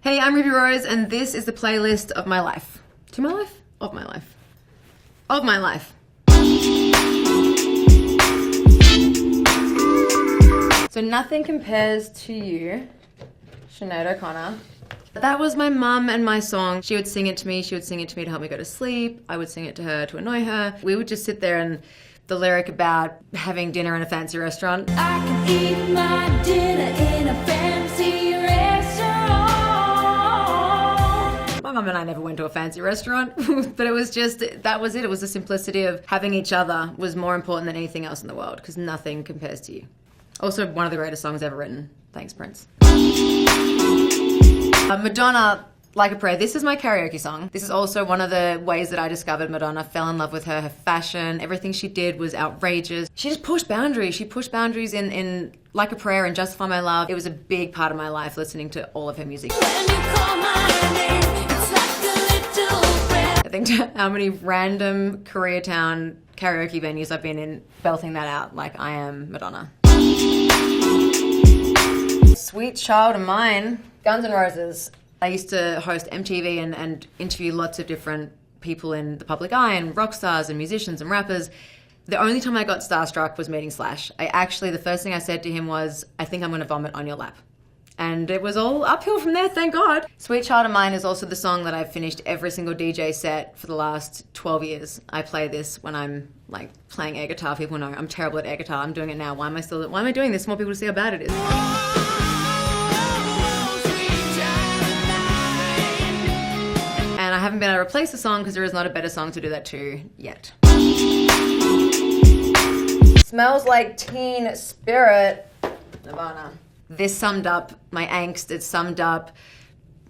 Hey, I'm Ruby Rose, and this is the playlist of my life. To my life? Of my life. Of my life. So Nothing Compares to You, Sinead OConnor. That was my mum and my song. She would sing it to me. She would sing it to me to help me go to sleep. I would sing it to her to annoy her. We would just sit there and the lyric about having dinner in a fancy restaurant. I can eat my dinner in a fancy restaurant. My mum and I never went to a fancy restaurant, but it was just, that was it. It was the simplicity of having each other was more important than anything else in the world because nothing compares to you. Also, one of the greatest songs ever written. Thanks, Prince. Madonna, Like a Prayer. This is my karaoke song. This is also one of the ways that I discovered Madonna, fell in love with her, her fashion, everything she did was outrageous. She just pushed boundaries. She pushed boundaries in Like a Prayer and Justify My Love. It was a big part of my life listening to all of her music. When you call my name, it's like a little breath. I think how many random Koreatown karaoke venues I've been in belting that out like I am Madonna. Sweet Child of Mine, Guns N' Roses. I used to host MTV and interview lots of different people in the public eye and rock stars and musicians and rappers. The only time I got starstruck was meeting Slash. The first thing I said to him was, I think I'm gonna vomit on your lap. And it was all uphill from there, thank God. Sweet Child of Mine is also the song that I've finished every single DJ set for the last 12 years. I play this when I'm like playing air guitar. People know I'm terrible at air guitar. I'm doing it now. Why am I doing this? More people to see how bad it is. And I haven't been able to replace the song because there is not a better song to do that to yet. Smells Like Teen Spirit, Nirvana. This summed up my angst. It summed up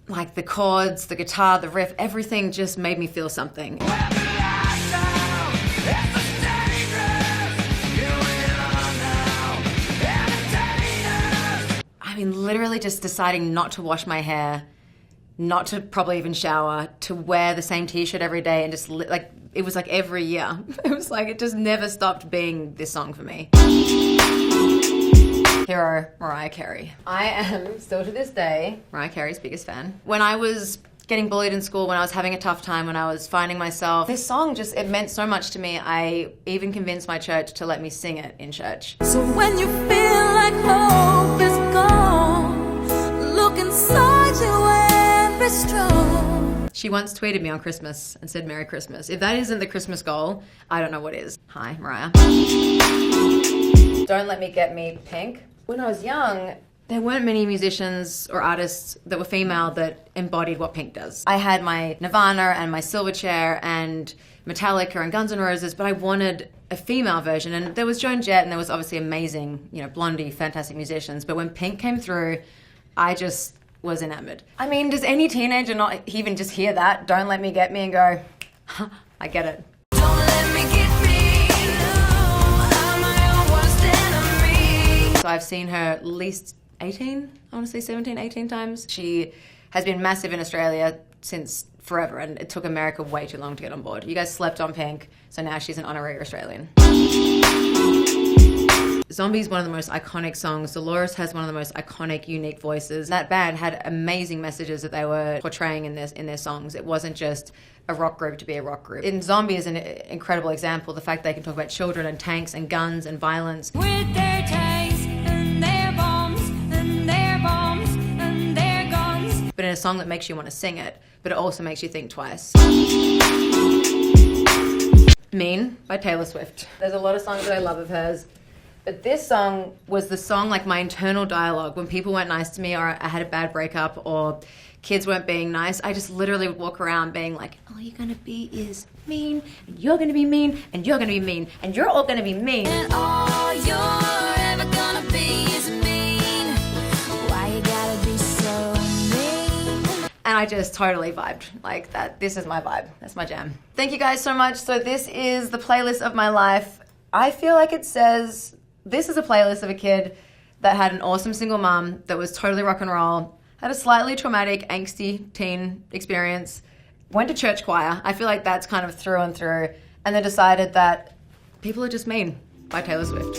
like the chords, the guitar, the riff, everything just made me feel something. I mean, literally just deciding not to wash my hair, not to probably even shower, to wear the same t-shirt every day and just like, it was like every year. It was like, it just never stopped being this song for me. Hero, Mariah Carey. I am still to this day Mariah Carey's biggest fan. When I was getting bullied in school, when I was having a tough time, when I was finding myself, this song just, it meant so much to me. I even convinced my church to let me sing it in church. So when you feel like hope is gone, look inside you and be strong. She once tweeted me on Christmas and said, Merry Christmas. If that isn't the Christmas goal, I don't know what is. Hi, Mariah. Don't Let Me Get Me, Pink. When I was young, there weren't many musicians or artists that were female that embodied what Pink does. I had my Nirvana and my Silverchair and Metallica and Guns N' Roses, but I wanted a female version. And there was Joan Jett and there was obviously amazing, Blondie, fantastic musicians. But when Pink came through, I just was enamored. I mean, does any teenager not even just hear that? Don't Let Me Get Me and go, huh, I get it. Don't let me get me, I'm my own worst enemy. So I've seen her at least 18, I want to say 17, 18 times. She has been massive in Australia since forever, and it took America way too long to get on board. You guys slept on Pink, so now she's an honorary Australian. Zombie's one of the most iconic songs. Dolores has one of the most iconic, unique voices. That band had amazing messages that they were portraying in their songs. It wasn't just a rock group to be a rock group. In Zombie is an incredible example. The fact they can talk about children and tanks and guns and violence. With their tanks and their bombs and their bombs and their guns. But in a song that makes you want to sing it, but it also makes you think twice. Mean by Taylor Swift. There's a lot of songs that I love of hers. But this song was the song, like my internal dialogue. When people weren't nice to me or I had a bad breakup or kids weren't being nice, I just literally would walk around being like, all you're gonna be is mean, and you're gonna be mean, and you're gonna be mean, and you're all gonna be mean. And all you're ever gonna be is mean. Why you gotta be so mean? And I just totally vibed like that. This is my vibe. That's my jam. Thank you guys so much. So this is the playlist of my life. I feel like it says, this is a playlist of a kid that had an awesome single mom that was totally rock and roll, had a slightly traumatic, angsty teen experience, went to church choir. I feel like that's kind of through and through, and then decided that people are just mean by Taylor Swift.